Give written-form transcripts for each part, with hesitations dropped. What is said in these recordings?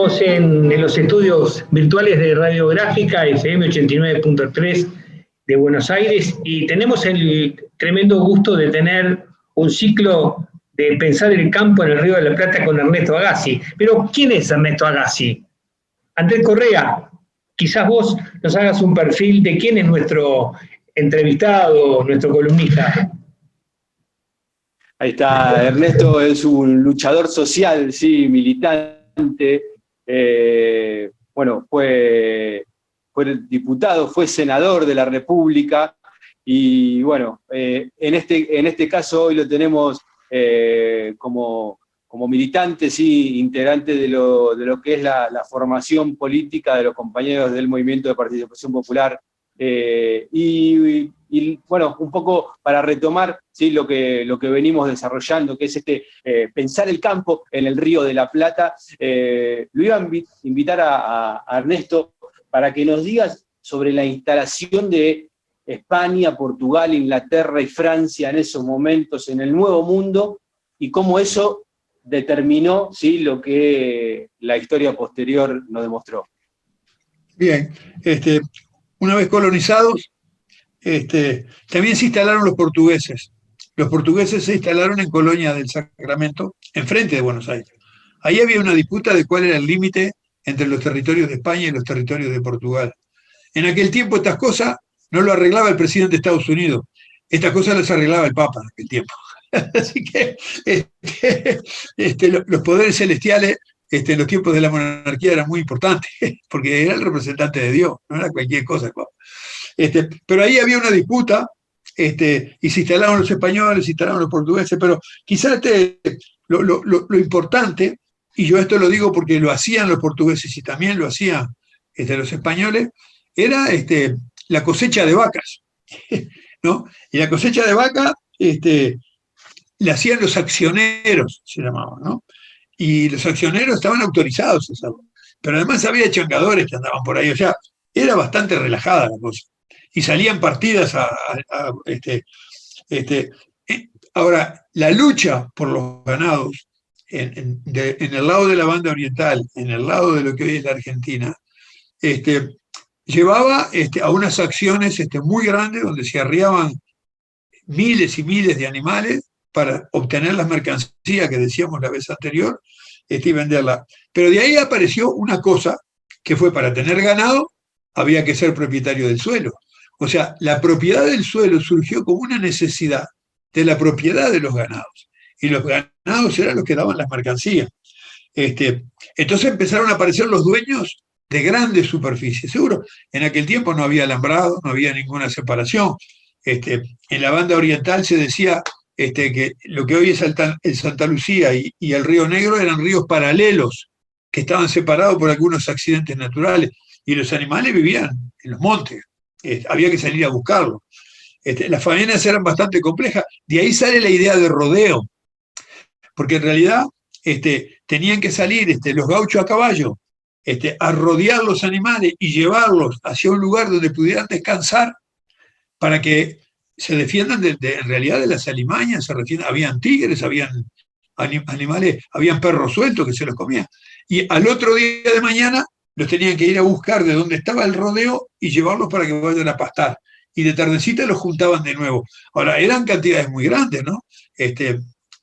Estamos en los estudios virtuales de Radiográfica FM 89.3 de Buenos Aires y tenemos el tremendo gusto de tener un ciclo de pensar el campo en el Río de la Plata con Ernesto Agassi. Pero, ¿quién es Ernesto Agassi? Andrés Correa, quizás vos nos hagas un perfil de quién es nuestro entrevistado, nuestro columnista. Ahí está, Ernesto es un luchador social, sí, militante. Bueno, fue diputado, fue senador de la República y bueno, en este caso hoy lo tenemos como militante, sí, integrante de lo que es la formación política de los compañeros del Movimiento de Participación Popular. Y bueno, un poco para retomar, ¿sí?, lo que venimos desarrollando, que es pensar el campo en el Río de la Plata. Lo iba a invitar a Ernesto para que nos digas sobre la instalación de España, Portugal, Inglaterra y Francia en esos momentos en el Nuevo Mundo y cómo eso determinó, ¿sí?, lo que la historia posterior nos demostró. Bien, una vez colonizados, también se instalaron los portugueses. Los portugueses se instalaron en Colonia del Sacramento, enfrente de Buenos Aires. Ahí había una disputa de cuál era el límite entre los territorios de España y los territorios de Portugal. En aquel tiempo estas cosas no lo arreglaba el presidente de Estados Unidos, estas cosas las arreglaba el Papa en aquel tiempo. Así que los poderes celestiales en los tiempos de la monarquía eran muy importantes, porque era el representante de Dios, no era cualquier cosa. Pero ahí había una disputa, y se instalaron los españoles, se instalaron los portugueses, pero quizás lo importante, y yo esto lo digo porque lo hacían los portugueses y también lo hacían los españoles, era la cosecha de vacas, ¿no? Y la cosecha de vacas la hacían los accioneros, se llamaban, ¿no? Y los accioneros estaban autorizados a hacerlo. Pero además había changadores que andaban por ahí, o sea, era bastante relajada la cosa. Y salían partidas ahora, la lucha por los ganados en el lado de la banda oriental, en el lado de lo que hoy es la Argentina, llevaba a unas acciones muy grandes donde se arriaban miles y miles de animales para obtener las mercancías que decíamos la vez anterior y venderla. Pero de ahí apareció una cosa que fue: para tener ganado había que ser propietario del suelo. O sea, la propiedad del suelo surgió como una necesidad de la propiedad de los ganados. Y los ganados eran los que daban las mercancías. Entonces empezaron a aparecer los dueños de grandes superficies. Seguro, en aquel tiempo no había alambrado, no había ninguna separación. En la banda oriental se decía que lo que hoy es el Santa Lucía y el Río Negro eran ríos paralelos, que estaban separados por algunos accidentes naturales, y los animales vivían en los montes, había que salir a buscarlos. Las faenas eran bastante complejas, de ahí sale la idea de rodeo, porque en realidad tenían que salir los gauchos a caballo, a rodear los animales y llevarlos hacia un lugar donde pudieran descansar para que se defiendan en realidad de las alimañas. Habían tigres, habían animales, habían perros sueltos que se los comían. Y al otro día de mañana los tenían que ir a buscar de donde estaba el rodeo y llevarlos para que vayan a pastar. Y de tardecita los juntaban de nuevo. Ahora, eran cantidades muy grandes, ¿no?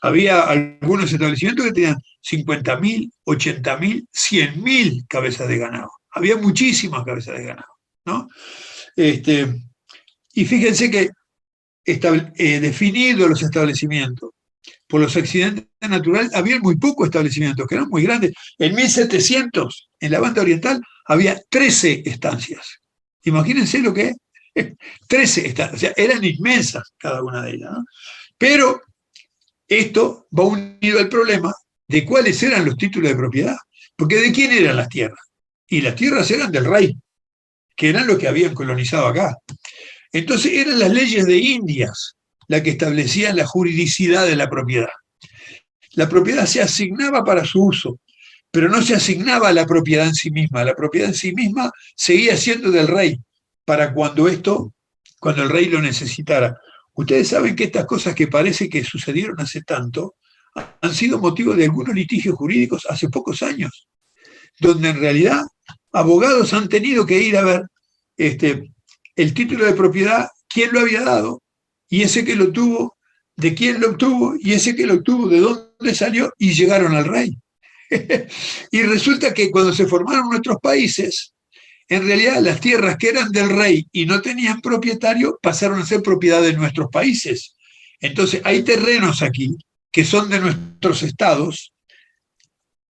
Había algunos establecimientos que tenían 50.000, 80.000, 100.000 cabezas de ganado. Había muchísimas cabezas de ganado, ¿no? Y fíjense que definidos los establecimientos por los accidentes naturales, había muy pocos establecimientos, que eran muy grandes. En 1700, en la banda oriental, había 13 estancias. Imagínense lo que es. 13 estancias, o sea, eran inmensas cada una de ellas, ¿no? Pero esto va unido al problema de cuáles eran los títulos de propiedad. Porque ¿de quién eran las tierras? Y las tierras eran del rey, que eran los que habían colonizado acá. Entonces eran las leyes de Indias las que establecían la juridicidad de la propiedad. La propiedad se asignaba para su uso, pero no se asignaba a la propiedad en sí misma. La propiedad en sí misma seguía siendo del rey para cuando el rey lo necesitara. Ustedes saben que estas cosas que parece que sucedieron hace tanto han sido motivo de algunos litigios jurídicos hace pocos años. donde en realidad abogados han tenido que ir a ver el título de propiedad, quién lo había dado, y ese que lo tuvo, de quién lo obtuvo, y ese que lo obtuvo, de dónde salió, y llegaron al rey. Y resulta que cuando se formaron nuestros países, en realidad las tierras que eran del rey y no tenían propietario pasaron a ser propiedad de nuestros países. Entonces hay terrenos aquí que son de nuestros estados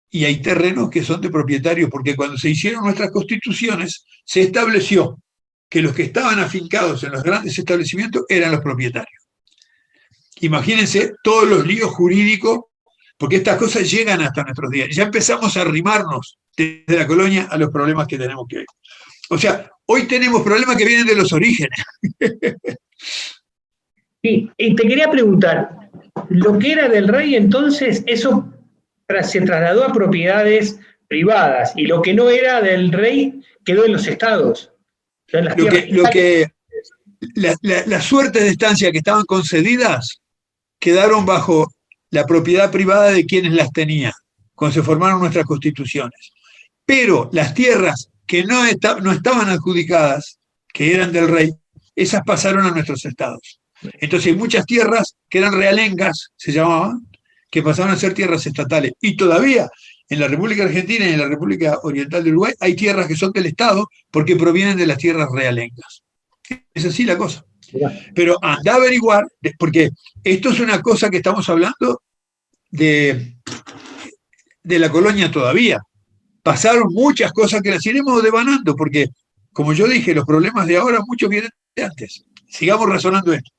y hay terrenos que son de propietarios, porque cuando se hicieron nuestras constituciones se estableció que los que estaban afincados en los grandes establecimientos eran los propietarios. Imagínense todos los líos jurídicos, porque estas cosas llegan hasta nuestros días. Ya empezamos a arrimarnos desde la colonia a los problemas que tenemos que ver. O sea, hoy tenemos problemas que vienen de los orígenes. Sí, y te quería preguntar, lo que era del rey entonces, eso se trasladó a propiedades privadas, y lo que no era del rey quedó en los estados. O sea, en las suertes de estancia que estaban concedidas quedaron bajo la propiedad privada de quienes las tenían, cuando se formaron nuestras constituciones. Pero las tierras que no estaban adjudicadas, que eran del rey, esas pasaron a nuestros estados. Entonces hay muchas tierras que eran realengas, se llamaban, que pasaron a ser tierras estatales. Y todavía en la República Argentina y en la República Oriental de Uruguay hay tierras que son del Estado porque provienen de las tierras realengas. Es así la cosa. Pero anda a averiguar, porque esto es una cosa que estamos hablando de la colonia todavía. Pasaron muchas cosas que las iremos devanando, porque, como yo dije, los problemas de ahora muchos vienen de antes. Sigamos razonando esto.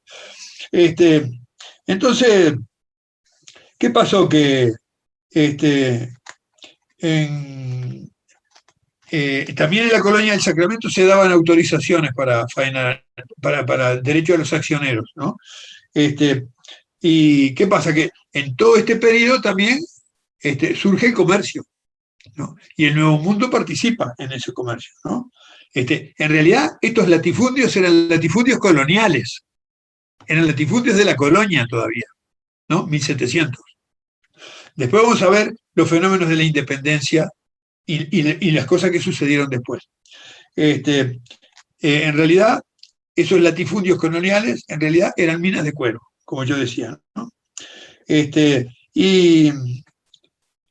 Entonces, ¿qué pasó? Que también en la colonia del Sacramento se daban autorizaciones para faenar, para derecho a los accioneros, ¿no? ¿Y qué pasa? Que en todo este periodo también surge el comercio, ¿no? Y el Nuevo Mundo participa en ese comercio, ¿no? En realidad, estos latifundios eran latifundios coloniales, eran latifundios de la colonia todavía, ¿no? 1700. Después vamos a ver los fenómenos de la independencia y las cosas que sucedieron después. En realidad, esos latifundios coloniales, en realidad, eran minas de cuero, como yo decía, ¿no? Y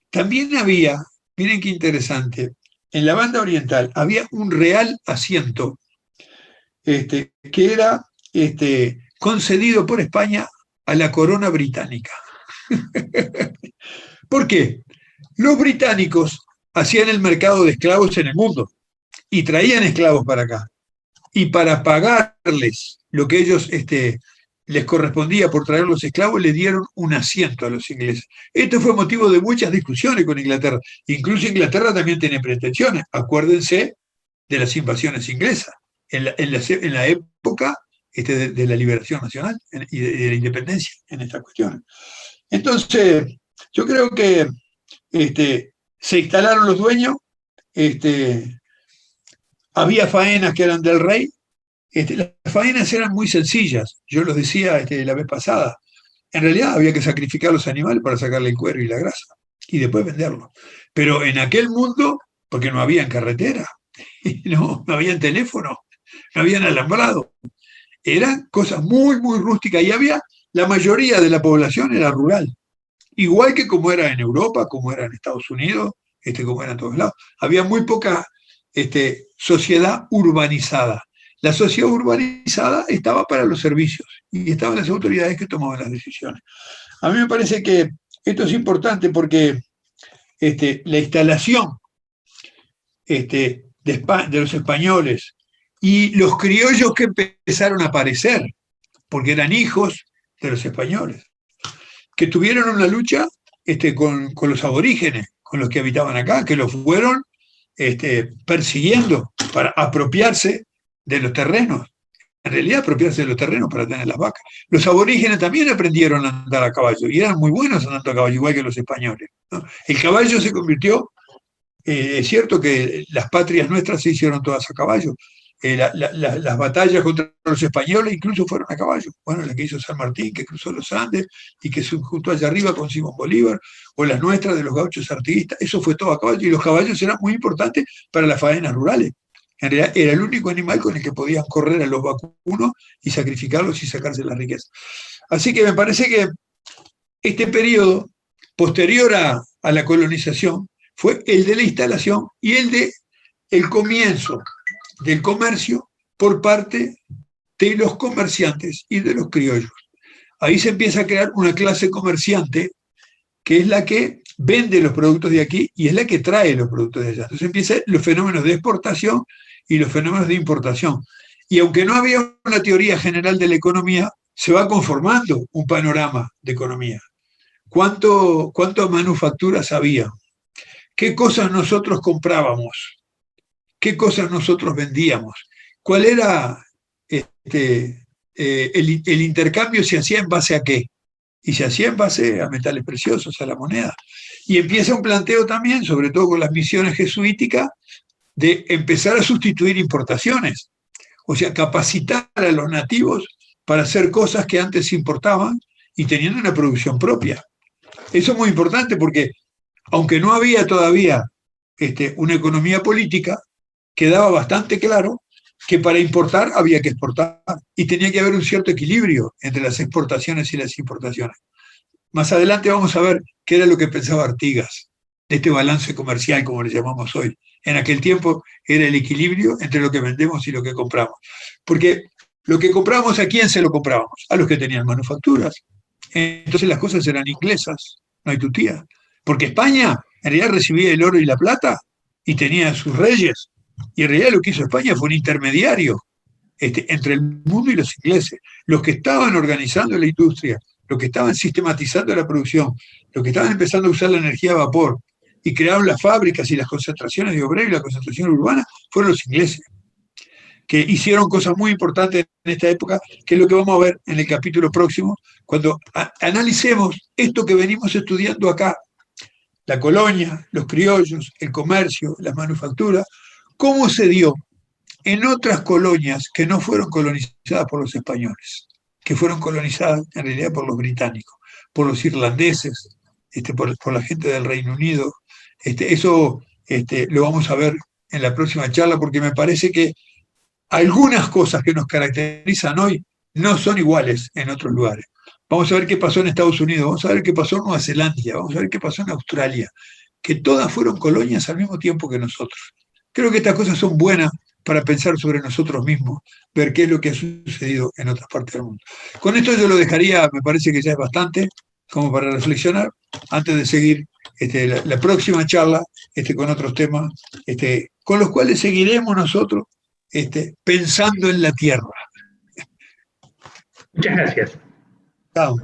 también había, miren qué interesante, en la banda oriental había un real asiento que era concedido por España a la corona británica. ¿Por qué? Los británicos hacían el mercado de esclavos en el mundo y traían esclavos para acá. Y para pagarles lo que ellos les correspondía por traer los esclavos, le dieron un asiento a los ingleses. Esto fue motivo de muchas discusiones con Inglaterra. Incluso Inglaterra también tiene pretensiones. Acuérdense de las invasiones inglesas en la época de la liberación nacional y de la independencia en estas cuestiones. Entonces, yo creo que se instalaron los dueños, había faenas que eran del rey. Las faenas eran muy sencillas, yo los decía la vez pasada. En realidad había que sacrificar los animales para sacarle el cuero y la grasa y después venderlo. Pero en aquel mundo, porque no había carretera, no había teléfono, no habían alambrado, eran cosas muy, muy rústicas y la mayoría de la población era rural. Igual que como era en Europa, como era en Estados Unidos, como era en todos lados. Había muy poca sociedad urbanizada. La sociedad urbanizada estaba para los servicios y estaban las autoridades que tomaban las decisiones. A mí me parece que esto es importante porque la instalación de los españoles y los criollos que empezaron a aparecer, porque eran hijos de los españoles, que tuvieron una lucha con los aborígenes, con los que habitaban acá, que los fueron persiguiendo para apropiarse de los terrenos. En realidad, apropiarse de los terrenos para tener las vacas. Los aborígenes también aprendieron a andar a caballo y eran muy buenos andando a caballo, igual que los españoles, ¿no? El caballo se convirtió, es cierto que las patrias nuestras se hicieron todas a caballo, las batallas contra los españoles incluso fueron a caballo. Bueno, la que hizo San Martín, que cruzó los Andes y que se juntó allá arriba con Simón Bolívar, o las nuestras de los gauchos artiguistas, eso fue todo a caballo, y los caballos eran muy importantes para las faenas rurales. En realidad era el único animal con el que podían correr a los vacunos y sacrificarlos y sacarse la riqueza. Así que me parece que este periodo posterior a la colonización fue el de la instalación y el de el comienzo del comercio por parte de los comerciantes y de los criollos. Ahí se empieza a crear una clase comerciante que es la que vende los productos de aquí y es la que trae los productos de allá. Entonces empiezan los fenómenos de exportación y los fenómenos de importación. Y aunque no había una teoría general de la economía, se va conformando un panorama de economía. ¿Cuántas manufacturas había? ¿Qué cosas nosotros comprábamos? ¿Qué cosas nosotros vendíamos? ¿Cuál era el intercambio? ¿Se hacía en base a qué? Y se hacía en base a metales preciosos, a la moneda. Y empieza un planteo también, sobre todo con las misiones jesuíticas, de empezar a sustituir importaciones. O sea, capacitar a los nativos para hacer cosas que antes se importaban y teniendo una producción propia. Eso es muy importante porque, aunque no había todavía una economía política, quedaba bastante claro que para importar había que exportar y tenía que haber un cierto equilibrio entre las exportaciones y las importaciones. Más adelante vamos a ver qué era lo que pensaba Artigas de este balance comercial, como le llamamos hoy. En aquel tiempo era el equilibrio entre lo que vendemos y lo que compramos. Porque lo que compramos, ¿a quién se lo comprábamos? A los que tenían manufacturas. Entonces las cosas eran inglesas, no hay tutía. Porque España en realidad recibía el oro y la plata y tenía sus reyes. Y en realidad lo que hizo España fue un intermediario entre el mundo y los ingleses. Los que estaban organizando la industria, los que estaban sistematizando la producción, los que estaban empezando a usar la energía a vapor y crearon las fábricas y las concentraciones de obreros y la concentración urbana, fueron los ingleses, que hicieron cosas muy importantes en esta época, que es lo que vamos a ver en el capítulo próximo, cuando analicemos esto que venimos estudiando acá, la colonia, los criollos, el comercio, las manufacturas, cómo se dio en otras colonias que no fueron colonizadas por los españoles, que fueron colonizadas en realidad por los británicos, por los irlandeses, por la gente del Reino Unido. Eso lo vamos a ver en la próxima charla, porque me parece que algunas cosas que nos caracterizan hoy no son iguales en otros lugares. Vamos a ver qué pasó en Estados Unidos, vamos a ver qué pasó en Nueva Zelanda, vamos a ver qué pasó en Australia, que todas fueron colonias al mismo tiempo que nosotros. Creo que estas cosas son buenas para pensar sobre nosotros mismos, ver qué es lo que ha sucedido en otras partes del mundo. Con esto yo lo dejaría, me parece que ya es bastante, como para reflexionar, antes de seguir la próxima charla con otros temas, con los cuales seguiremos nosotros pensando en la Tierra. Muchas gracias. Chao.